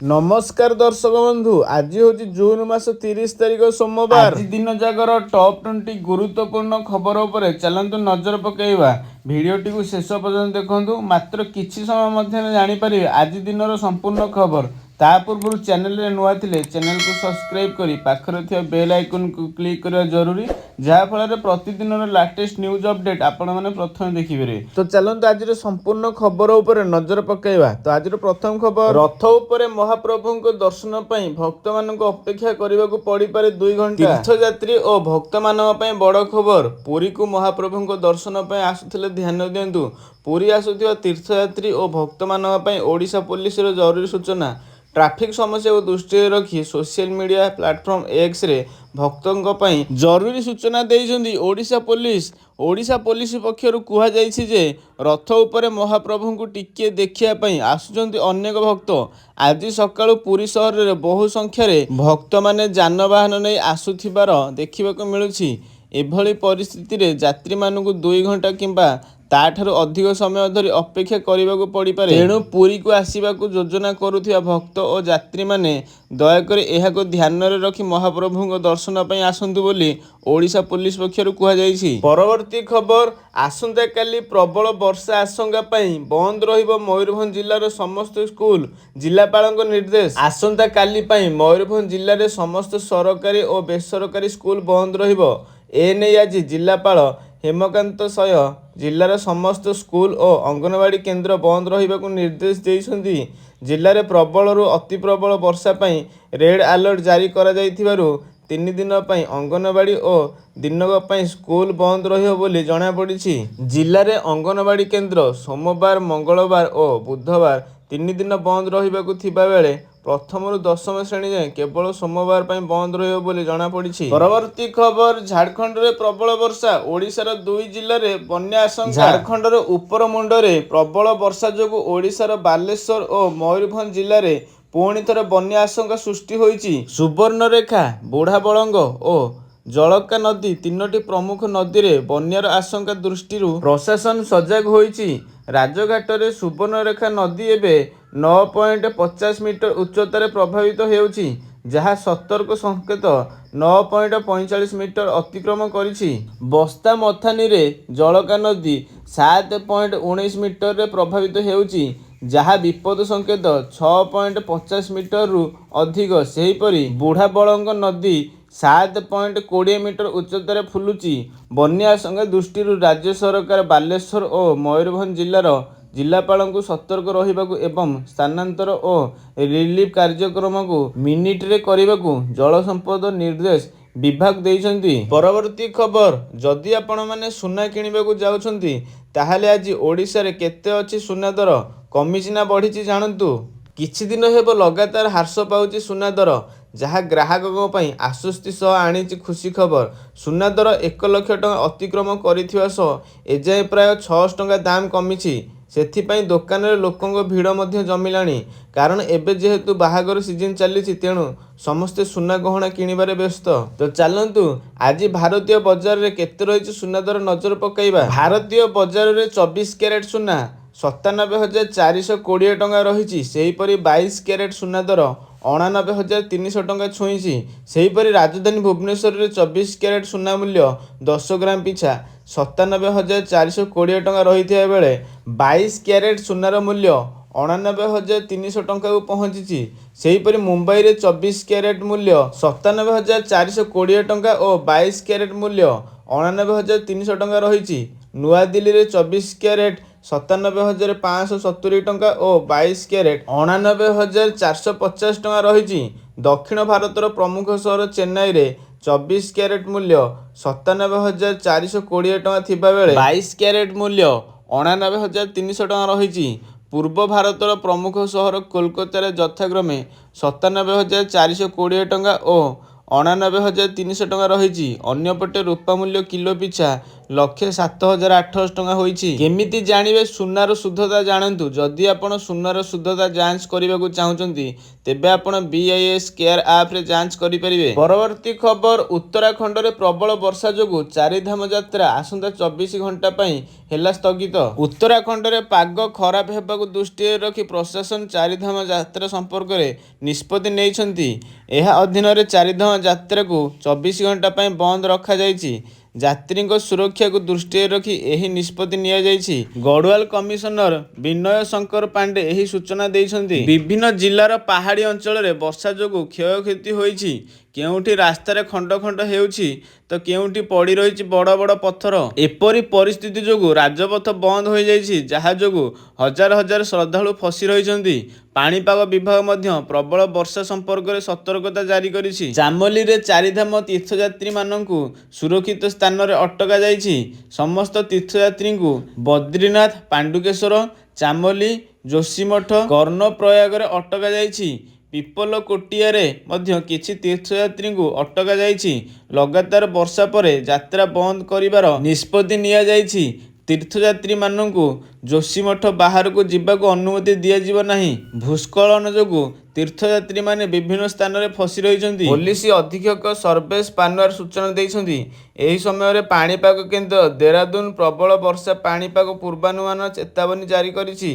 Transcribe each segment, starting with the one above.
नमस्कार दर्शक बंधु, आज हूँ जून मास 30 तारिख सोमवार। आज दिन जागर टॉप 20 गुरुत्वपूर्ण खबर उपरे चलतु नजर पकईवा। भिडियोटी को शेष पर्यंत देखु, मात्र किछि समय मध्य जानिपारे आज दिन संपूर्ण खबर। ता पूर्व चैनल रे नुआ थिले चैनल को सब्सक्राइब करी पाखरे थिया बेल आइकन को क्लिक करवा जरूरी, जहाँ फल प्रतिदिन लेटेस्ट न्यूज अपडेट आपण माने प्रथम देखिबे। तो चलतु आज संपूर्ण खबर उपरे नजर पकईवा। तो आज प्रथम खबर, रथ उपरे महाप्रभु को दर्शन पाई भक्त मान अपेक्षा करने को पड़ पारे 2 घंटा। तीर्थयात्री और भक्त मान बड़ खबर, पुरी को महाप्रभु को दर्शन पाई आसुथिले ध्यान दियंतु। पुरी आसुथिबा तीर्थयात्री और भक्त मान ओडिशा पुलिस जरूरी सूचना। ट्रैफिक समस्या को दृष्टि रखी social media platform X ray भक्तों पई जरूरी सूचना देइछन्ती ओडिशा पुलिस। ओडिशा पुलिस पक्षरु कुहा जाइछि जे रथ उपरे महाप्रभु को टिके देखिया पई आसुचन्ती अनेक भक्त। आज सकाळु पुरी शहर रे बहु संख्या रे भक्त माने जानवाहन नै आसुथिबार देखिबाको मिलुछि। एभली परिस्थिति रे यात्री मानकु 2 घंटा किंबा ताठारु अधिक समय धरी अपेक्षा करने पड़ पारे। तेणु पुरी को आसवाक योजना करुथिबा भक्त और यात्री माने दयाकोरी एहाको ध्यान रे रखी महाप्रभु को दर्शन पाई आसंतु बोली ओडिशा पुलिस पक्षरु कुहा जाइछि। परवर्ती खबर, आसंता काली प्रबल वर्षा आशंका पाई बंद रहिबो मयूरभंज जिल्लार समस्त स्कूल। जिलापालक निर्देश, आसंता काली पाई मयूरभंज जिल्ला रे समस्त सरकारी और बेसरकारी स्कूल बंद रहिबो। एने आज जिलापाल हेमकांत सय जिल्लार समस्त स्कूल और अंगनवाड़ी केन्द्र बंद रहिबाकु निर्देश देइछन्ती। जिल्ला रे प्रबल रु अति प्रबल वर्षा पाई रेड अलर्ट जारी करा जाइथिबारु 3 दिन पाई अंगनवाड़ी और दिनक पाई स्कूल बंद रहिबो बोली जणा पड़िछि। जिल्ला रे अंगनवाड़ी केन्द्र सोमवार, मंगलवार और बुधवार 3 दिन बंद रहिबाकु थिबा बेले प्रथम रु 10म श्रेणी जाए केवल सोमवार पाई बंद रहिबो बोली जणा पड़िछि। परवर्ती खबर, झारखंड रे प्रबल वर्षा, ओडिशार 2 जिल्ला रे बन्या आशंका। झारखंड रे उपर मुंड रे प्रबल वर्षा जोगु ओडिशार बालेश्वर और मयूरभंज जिल्ला रे पुणी थरे बन्या आशंका सृष्टि होईछि। सुवर्णरेखा, बुढ़ाबलंग और जलका नदी 3टी प्रमुख नदी रे बन्यार आशंका दृष्टि प्रशासन सजग होईछि। राजघाट रे सुवर्णरेखा नदी एबे 9.50 मीटर उच्चतार प्रभावित हेउछि, जहाँ सतर्क संकेत 9.45 मीटर अतिक्रम करिछि। बस्ता मथानी रे जलका नदी 7.19 मीटर रे प्रभावित हेउछि, जहाँ विपद संकेत 6.50 मीटर रु अधिक। सेहीपरि बुढ़ाबलंग नदी 7.20 मीटर उच्चतार फुलुची। बन्या आशंका दृष्टि राज्य सरकार बालेश्वर और मयूरभंज जिल्लार जिलापालଙ୍କୁ सतर्क रहिबाकु एवं स्थानांतर और रिलीफ कार्यक्रम को मिनिट रे करिबाकु जल संपद निर्देश विभाग देइछन्ती। परवर्ती खबर, जदि आपण माने सुना किनिबाकु जाउछन्ती ताहाले आज ओडिसा रे केते अछि सुना दर, कमिछि ना बढ़िछि जानंतु। किछि दिन हेबो लगातार ह्रास पाउछि सुना दर, जहाँ ग्राहकों पई आश्वस्ति सह आनिछि खुशी खबर। सुना दर 1 लाख टका अतिक्रम करिथिबा सह एजाए प्राय 600 टका दाम कमिछि। सेथिपाई दोकान रे लोकंग भिड़ मध्य जमिलाणी, कारण एबे जेहेतु बाहागर सीजन चलीछि तेणु समस्ते सुना गहना किनिबारे व्यस्त। तो चलंतु आज भारतीय बजार रे केते रहिछि सुना दर नजर पकाइबा। भारतीय बजार रे 24 कैरेट सुना 97,420 टका रहिछि। सेहीपरि 22 कैरेट सुना दर 89,300 टका छुईछि। सेहीपरि राजधानी भुवनेश्वर रे 24 कैरेट सुना मूल्य 10 ग्राम पिछा 97,420 टका रहिथिया बेले 22 कैरेट सुनार मूल्य 89,300 टका को पहुंची। सेहीपरि मुंबई रे 24 कैरेट मूल्य 97,420 टका और 22 कैरेट मूल्य 89,300 टका रहिछि। नुआ दिल्ली रे 24 कैरेट 97,570 टका और 22 कैरेट 89,450 टका रहिछि। दक्षिण भारतर प्रमुख शहर चेन्नई रे 24 कैरेट मूल्य 97,420 टका थिबा बेले 22 कैरेट मूल्य 89,300 टका रहिछि। पूर्व भारतर प्रमुख शहर कोलकाता रे यथाक्रमे 97,420 टका और 89,300 टका रहिछि। अन्यपटे रूपा मूल्य किलो पिछा 1,07,800 ଟଙ୍କା ହୋଇଛି। କେମିତି ଜାଣିବେ ସୁନାର ଶୁଦ୍ଧତା ଜାଣନ୍ତୁ। ଯଦି ଆପଣ ସୁନାର ଶୁଦ୍ଧତା ଯାଞ୍ଚ କରିବାକୁ ଚାହୁଁଛନ୍ତି ତେବେ ଆପଣ BIS କେୟାର ଆପ୍ରେ ଯାଞ୍ଚ କରିପାରିବେ। ପରବର୍ତ୍ତୀ ଖବର, ଉତ୍ତରାଖଣ୍ଡରେ ପ୍ରବଳ ବର୍ଷା ଯୋଗୁଁ ଚାରିଧାମ ଯାତ୍ରା ଆସନ୍ତା 24 ଘଣ୍ଟା ପାଇଁ ହେଲା ସ୍ଥଗିତ। ଉତ୍ତରାଖଣ୍ଡରେ ପାଗ ଖରାପ ହେବାକୁ ଦୃଷ୍ଟିରେ ରଖି ପ୍ରଶାସନ ଚାରିଧାମ ଯାତ୍ରା ସମ୍ପର୍କରେ ନିଷ୍ପତ୍ତି ନେଇଛନ୍ତି। ଏହା ଅଧୀନରେ ଚାରିଧାମ ଯାତ୍ରାକୁ 24 ଘଣ୍ଟା ପାଇଁ ବନ୍ଦ ରଖାଯାଇଛି। ଯାତ୍ରୀଙ୍କ ସୁରକ୍ଷାକୁ ଦୃଷ୍ଟିରେ ରଖି ଏହି ନିଷ୍ପତ୍ତି ନିଆଯାଇଛି। ଗଡ଼ୱାଲ କମିଶନର ବିନୟ ଶଙ୍କର ପାଣ୍ଡେ ଏହି ସୂଚନା ଦେଇଛନ୍ତି। ବିଭିନ୍ନ ଜିଲ୍ଲାର ପାହାଡ଼ି ଅଞ୍ଚଳରେ ବର୍ଷା ଯୋଗୁଁ କ୍ଷୟକ୍ଷତି ହୋଇଛି। କେଉଁଠି ରାସ୍ତାରେ ଖଣ୍ଡ ଖଣ୍ଡ ହେଉଛି ତ କେଉଁଠି ପଡ଼ି ରହିଛି ବଡ଼ ବଡ଼ ପଥର। ଏପରି ପରିସ୍ଥିତି ଯୋଗୁଁ ରାଜପଥ ବନ୍ଦ ହୋଇଯାଇଛି, ଯାହା ଯୋଗୁଁ ହଜାର ହଜାର ଶ୍ରଦ୍ଧାଳୁ ଫସି ରହିଛନ୍ତି। ପାଣିପାଗ ବିଭାଗ ମଧ୍ୟ ପ୍ରବଳ ବର୍ଷା ସମ୍ପର୍କରେ ସତର୍କତା ଜାରି କରିଛି। ଚାମୋଲିରେ ଚାରିଧାମ ତୀର୍ଥଯାତ୍ରୀମାନଙ୍କୁ ସୁରକ୍ଷିତ ସ୍ଥାନରେ ଅଟକା ଯାଇଛି। ସମସ୍ତ ତୀର୍ଥଯାତ୍ରୀଙ୍କୁ ବଦ୍ରିନାଥ, ପାଣ୍ଡୁକେଶ୍ୱର, ଚାମୋଲି, ଯୋଶୀମଠ, କର୍ଣ୍ଣପ୍ରୟାଗରେ ଅଟକା ଯାଇଛି। ପିପଲକୋଟିଆରେ ମଧ୍ୟ କିଛି ତୀର୍ଥଯାତ୍ରୀଙ୍କୁ ଅଟକା ଯାଇଛି। ଲଗାତାର ବର୍ଷା ପରେ ଯାତ୍ରା ବନ୍ଦ କରିବାର ନିଷ୍ପତ୍ତି ନିଆଯାଇଛି। ତୀର୍ଥଯାତ୍ରୀମାନଙ୍କୁ ଯୋଶୀମଠ ବାହାରକୁ ଯିବାକୁ ଅନୁମତି ଦିଆଯିବ ନାହିଁ। ଭୂସ୍ଖଳନ ଯୋଗୁଁ ତୀର୍ଥଯାତ୍ରୀମାନେ ବିଭିନ୍ନ ସ୍ଥାନରେ ଫସି ରହିଛନ୍ତି। ପୋଲିସ ଅଧୀକ୍ଷକ ସର୍ବେଶ ପାନୱାର ସୂଚନା ଦେଇଛନ୍ତି। ଏହି ସମୟରେ ପାଣିପାଗ କେନ୍ଦ୍ର ଦେହରାଦୁନ ପ୍ରବଳ ବର୍ଷା ପାଣିପାଗ ପୂର୍ବାନୁମାନ ଚେତାବନୀ ଜାରି କରିଛି।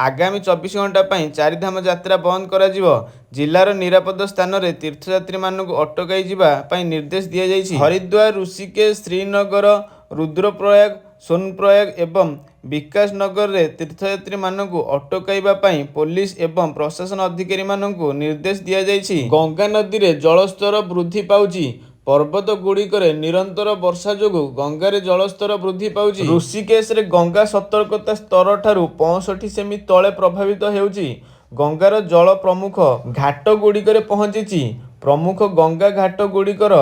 ଆଗାମୀ 24 ଘଣ୍ଟା ପାଇଁ ଚାରିଧାମ ଯାତ୍ରା ବନ୍ଦ କରାଯିବ। ଜିଲ୍ଲାର ନିରାପଦ ସ୍ଥାନରେ ତୀର୍ଥଯାତ୍ରୀମାନଙ୍କୁ ଅଟକାଇ ଯିବା ପାଇଁ ନିର୍ଦ୍ଦେଶ ଦିଆଯାଇଛି। ହରିଦ୍ୱାର, ଋଷିକେଶ, ଶ୍ରୀନଗର, ରୁଦ୍ରପ୍ରୟାଗ, ସୋନପ୍ରୟାଗ ଏବଂ ବିକାଶନଗରରେ ତୀର୍ଥଯାତ୍ରୀମାନଙ୍କୁ ଅଟକାଇବା ପାଇଁ ପୋଲିସ ଏବଂ ପ୍ରଶାସନ ଅଧିକାରୀମାନଙ୍କୁ ନିର୍ଦ୍ଦେଶ ଦିଆଯାଇଛି। ଗଙ୍ଗା ନଦୀରେ ଜଳସ୍ତର ବୃଦ୍ଧି ପାଉଛି। ପର୍ବତ ଗୁଡ଼ିକରେ ନିରନ୍ତର ବର୍ଷା ଯୋଗୁଁ ଗଙ୍ଗାରେ ଜଳସ୍ତର ବୃଦ୍ଧି ପାଉଛି। ଋଷିକେଶରେ ଗଙ୍ଗା ସତର୍କତା ସ୍ତର ଠାରୁ 65 ସେମି ତଳେ ପ୍ରଭାବିତ ହେଉଛି। ଗଙ୍ଗାର ଜଳ ପ୍ରମୁଖ ଘାଟ ଗୁଡ଼ିକରେ ପହଞ୍ଚିଛି। ପ୍ରମୁଖ ଗଙ୍ଗା ଘାଟ ଗୁଡ଼ିକର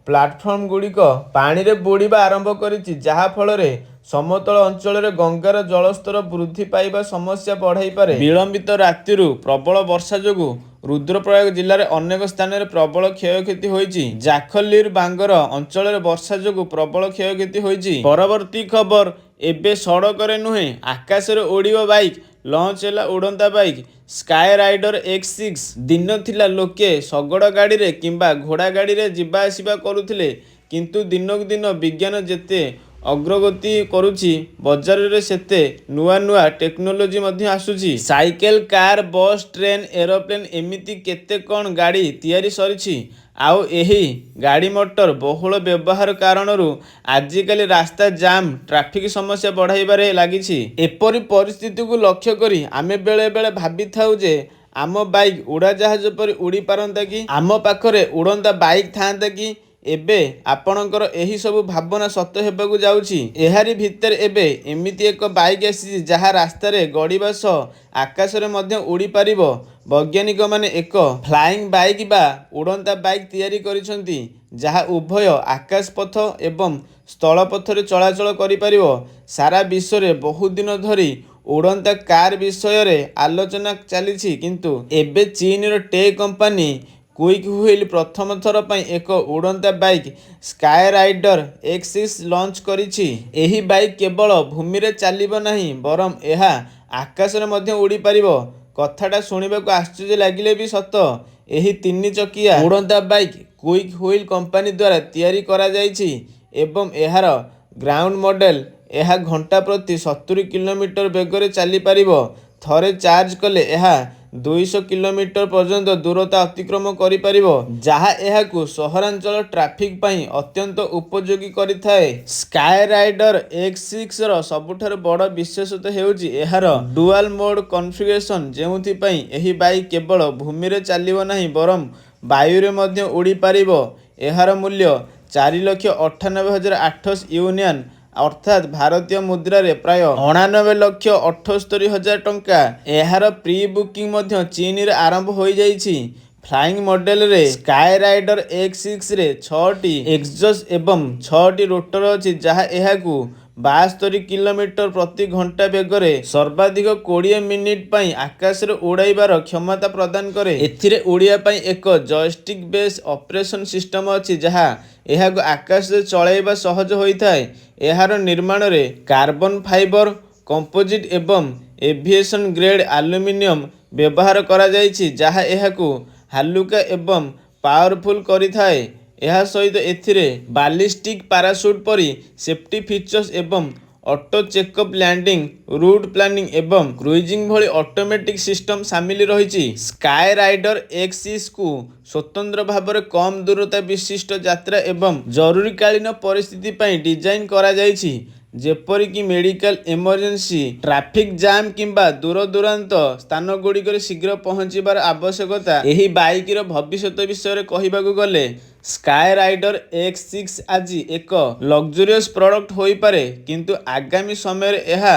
ପ୍ଲାଟଫର୍ମ ଗୁଡ଼ିକ ପାଣିରେ ବୁଡ଼ିବା ଆରମ୍ଭ କରିଛି, ଯାହା ଫଳରେ ସମତଳ ଅଞ୍ଚଳରେ ଗଙ୍ଗାର ଜଳସ୍ତର ବୃଦ୍ଧି ପାଇବା ସମସ୍ୟା ବଢ଼ାଇପାରେ। ବିଳମ୍ବିତ ରାତିରୁ ପ୍ରବଳ ବର୍ଷା ଯୋଗୁଁ ରୁଦ୍ରପ୍ରୟାଗ ଜିଲ୍ଲାରେ ଅନେକ ସ୍ଥାନରେ ପ୍ରବଳ କ୍ଷୟକ୍ଷତି ହୋଇଛି। ଜାଖଲିର ବାଙ୍ଗର ଅଞ୍ଚଳରେ ବର୍ଷା ଯୋଗୁଁ ପ୍ରବଳ କ୍ଷୟକ୍ଷତି ହୋଇଛି। ପରବର୍ତ୍ତୀ ଖବର, ଏବେ ସଡ଼କରେ ନୁହେଁ ଆକାଶରେ ଉଡ଼ିବ ବାଇକ୍। ଲଞ୍ଚ ହେଲା ଉଡ଼ନ୍ତା ବାଇକ୍ ସ୍କାଏ ରାଇଡର X6। ଦିନ ଥିଲା ଲୋକେ ଶଗଡ଼ ଗାଡ଼ିରେ କିମ୍ବା ଘୋଡ଼ା ଗାଡ଼ିରେ ଯିବା ଆସିବା କରୁଥିଲେ, କିନ୍ତୁ ଦିନକୁ ଦିନ ବିଜ୍ଞାନ ଯେତେ ଅଗ୍ରଗତି କରୁଛି, ବଜାରରେ ସେତେ ନୂଆ ନୂଆ ଟେକ୍ନୋଲୋଜି ମଧ୍ୟ ଆସୁଛି। Cycle, car, bus, train, aeroplane ଏମିତି କେତେ କ'ଣ ଗାଡ଼ି ତିଆରି ସରିଛି। ଆଉ ଏହି ଗାଡ଼ି ମଟର ବହୁଳ ବ୍ୟବହାର କାରଣରୁ ଆଜିକାଲି ରାସ୍ତା ଜାମ୍, ଟ୍ରାଫିକ୍ ସମସ୍ୟା ବଢ଼ାଇବାରେ ଲାଗିଛି। ଏପରି ପରିସ୍ଥିତିକୁ ଲକ୍ଷ୍ୟ କରି ଆମେ ବେଳେ ବେଳେ ଭାବିଥାଉ ଯେ ଆମ ବାଇକ୍ ଉଡ଼ାଜାହାଜ ପରି ଉଡ଼ି ପାରନ୍ତା କି? ଆମ ପାଖରେ ଉଡ଼ନ୍ତା ବାଇକ୍ ଥାଆନ୍ତା କି? ଏବେ ଆପଣଙ୍କର ଏହି ସବୁ ଭାବନା ସତ ହେବାକୁ ଯାଉଛି। ଏହାରି ଭିତରେ ଏବେ ଏମିତି ଏକ ବାଇକ୍ ଆସିଛି ଯାହା ରାସ୍ତାରେ ଗଡ଼ିବା ସହ ଆକାଶରେ ମଧ୍ୟ ଉଡ଼ିପାରିବ। ବୈଜ୍ଞାନିକମାନେ ଏକ ଫ୍ଲାଇଂ ବାଇକ୍ ବା ଉଡ଼ନ୍ତା ବାଇକ୍ ତିଆରି କରିଛନ୍ତି, ଯାହା ଉଭୟ ଆକାଶପଥ ଏବଂ ସ୍ଥଳପଥରେ ଚଳାଚଳ କରିପାରିବ। ସାରା ବିଶ୍ୱରେ ବହୁଦିନ ଧରି ଉଡ଼ନ୍ତା କାର ବିଷୟରେ ଆଲୋଚନା ଚାଲିଛି, କିନ୍ତୁ ଏବେ ଚୀନର ଟେକ୍ କମ୍ପାନୀ କ୍ୱିକ୍ ହୁଇଲ୍ ପ୍ରଥମ ଥର ପାଇଁ ଏକ ଉଡ଼ନ୍ତା bike sky rider X6 launch କରିଛି। ଏହି ବାଇକ୍ କେବଳ ଭୂମିରେ ଚାଲିବ ନାହିଁ, ବରଂ ଏହା ଆକାଶରେ ମଧ୍ୟ ଉଡ଼ିପାରିବ। କଥାଟା ଶୁଣିବାକୁ ଆଶ୍ଚର୍ଯ୍ୟ ଲାଗିଲେ ବି ସତ। ଏହି 3 ଚକିଆ ଉଡ଼ନ୍ତା ବାଇକ୍ କ୍ୱିକ୍ ହୁଇଲ୍ କମ୍ପାନୀ ଦ୍ୱାରା ତିଆରି କରାଯାଇଛି ଏବଂ ଏହାର ଗ୍ରାଉଣ୍ଡ ମଡେଲ ଏହା ଘଣ୍ଟା ପ୍ରତି 70 କିଲୋମିଟର ବେଗରେ ଚାଲିପାରିବ। ଥରେ ଚାର୍ଜ କଲେ ଏହା 200 କିଲୋମିଟର ପର୍ଯ୍ୟନ୍ତ ଦୂରତା ଅତିକ୍ରମ କରିପାରିବ, ଯାହା ଏହାକୁ ସହରାଞ୍ଚଳ ଟ୍ରାଫିକ୍ ପାଇଁ ଅତ୍ୟନ୍ତ ଉପଯୋଗୀ କରିଥାଏ। ସ୍କାଏ ରାଇଡର X6ର ସବୁଠାରୁ ବଡ଼ ବିଶେଷତ୍ୱ ହେଉଛି ଏହାର ଡୁଆଲ ମୋଡ୍ କନଫିଗରେସନ୍, ଯେଉଁଥିପାଇଁ ଏହି ବାଇକ୍ କେବଳ ଭୂମିରେ ଚାଲିବ ନାହିଁ ବରଂ ବାୟୁରେ ମଧ୍ୟ ଉଡ଼ିପାରିବ। ଏହାର ମୂଲ୍ୟ 4,98,800 ୟୁଆନ୍ ଅର୍ଥାତ୍ ଭାରତୀୟ ମୁଦ୍ରାରେ ପ୍ରାୟ 99,78,000 ଟଙ୍କା। ଏହାର ପ୍ରି ବୁକିଂ ମଧ୍ୟ ଚୀନରେ ଆରମ୍ଭ ହୋଇଯାଇଛି। ଫ୍ଲାଇଂ ମଡେଲରେ ସ୍କାଏ ରାଇଡର X6ରେ 6ଟି ଏକ୍ସଜଷ୍ଟ ଏବଂ 6ଟି ରୋଟର ଅଛି, ଯାହା ଏହାକୁ 72 କିଲୋମିଟର ପ୍ରତି ଘଣ୍ଟା ବେଗରେ ସର୍ବାଧିକ 20 ମିନିଟ୍ ପାଇଁ ଆକାଶରେ ଉଡ଼ାଇବାର କ୍ଷମତା ପ୍ରଦାନ କରେ। ଏଥିରେ ଉଡ଼ିବା ପାଇଁ ଏକ ଜୟଷ୍ଟିକ୍ ବେସ୍ ଅପରେସନ୍ ସିଷ୍ଟମ ଅଛି, ଯାହା ଏହାକୁ ଆକାଶରେ ଚଳାଇବା ସହଜ ହୋଇଥାଏ। ଏହାର ନିର୍ମାଣରେ କାର୍ବନ ଫାଇବର, କମ୍ପୋଜିଟ୍ ଏବଂ ଏଭିଏସନ୍ ଗ୍ରେଡ୍ ଆଲୁମିନିୟମ ବ୍ୟବହାର କରାଯାଇଛି, ଯାହା ଏହାକୁ ହାଲୁକା ଏବଂ ପାୱାରଫୁଲ୍ କରିଥାଏ। ଏହା ସହିତ ଏଥିରେ ବାଲିଷ୍ଟିକ୍ ପାରାସୁଟ୍ ପରି ସେଫ୍ଟି ଫିଚର୍ସ ଏବଂ auto checkup, landing, route planning ଏବଂ କ୍ରୁଇଜିଂ ଭଳି ଅଟୋମେଟିକ୍ ସିଷ୍ଟମ ସାମିଲ ରହିଛି। ସ୍କାଏ ରାଇଡର XC-କୁ ସ୍ୱତନ୍ତ୍ର ଭାବରେ କମ୍ ଦୂରତା ବିଶିଷ୍ଟ ଯାତ୍ରା ଏବଂ ଜରୁରୀକାଳୀନ ପରିସ୍ଥିତି ପାଇଁ ଡିଜାଇନ୍ କରାଯାଇଛି, ଯେପରିକି ମେଡିକାଲ ଏମର୍ଜେନ୍ସି, ଟ୍ରାଫିକ୍ ଜାମ୍ କିମ୍ବା ଦୂରଦୂରାନ୍ତ ସ୍ଥାନଗୁଡ଼ିକରେ ଶୀଘ୍ର ପହଞ୍ଚିବାର ଆବଶ୍ୟକତା। ଏହି ବାଇକର ଭବିଷ୍ୟତ ବିଷୟରେ କହିବାକୁ ଗଲେ, ସ୍କାଏ ରାଇଡର X6 ଆଜି ଏକ ଲକ୍ଜରିୟସ୍ ପ୍ରଡକ୍ଟ ହୋଇପାରେ, କିନ୍ତୁ ଆଗାମୀ ସମୟରେ ଏହା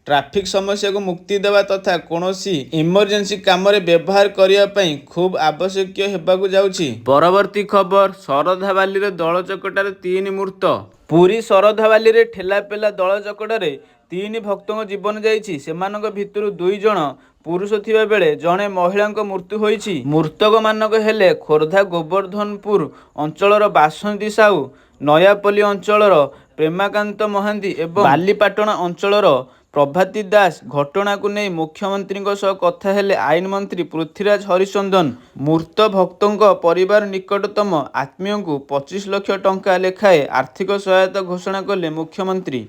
ଟ୍ରାଫିକ୍ ସମସ୍ୟାକୁ ମୁକ୍ତି ଦେବା ତଥା କୌଣସି ଇମର୍ଜେନ୍ସି କାମରେ ବ୍ୟବହାର କରିବା ପାଇଁ ଖୁବ୍ ଆବଶ୍ୟକୀୟ ହେବାକୁ ଯାଉଛି। ପରବର୍ତ୍ତୀ ଖବର, ଶରଧାବାଲିରେ ଦଳଚକଟାରେ 3 ମୃତ। ପୁରୀ ଶରଧାବାଲିରେ ଠେଲାପେଲା ଦଳଚକଟାରେ 3 ଭକ୍ତଙ୍କ ଜୀବନ ଯାଇଛି। ସେମାନଙ୍କ ଭିତରୁ 2 ଜଣ ପୁରୁଷ ଥିବା ବେଳେ ଜଣେ ମହିଳାଙ୍କ ମୃତ୍ୟୁ ହୋଇଛି। ମୃତକମାନଙ୍କ ହେଲେ ଖୋର୍ଦ୍ଧା ଗୋବର୍ଦ୍ଧନପୁର ଅଞ୍ଚଳର ବାସନ୍ତୀ ସାହୁ, ନୟାପଲ୍ଲୀ ଅଞ୍ଚଳର ପ୍ରେମାକାନ୍ତ ମହାନ୍ତି ଏବଂ ବାଲିପାଟଣା ଅଞ୍ଚଳର ପ୍ରଭାତୀ ଦାସ। ଘଟଣାକୁ ନେଇ ମୁଖ୍ୟମନ୍ତ୍ରୀଙ୍କ ସହ କଥା ହେଲେ ଆଇନ ମନ୍ତ୍ରୀ ପୃଥ୍ୱୀରାଜ ହରିଚନ୍ଦନ। ମୃତ ଭକ୍ତଙ୍କ ପରିବାର ନିକଟତମ ଆତ୍ମୀୟଙ୍କୁ 25 ଲକ୍ଷ ଟଙ୍କା ଲେଖାଏଁ ଆର୍ଥିକ ସହାୟତା ଘୋଷଣା କଲେ ମୁଖ୍ୟମନ୍ତ୍ରୀ।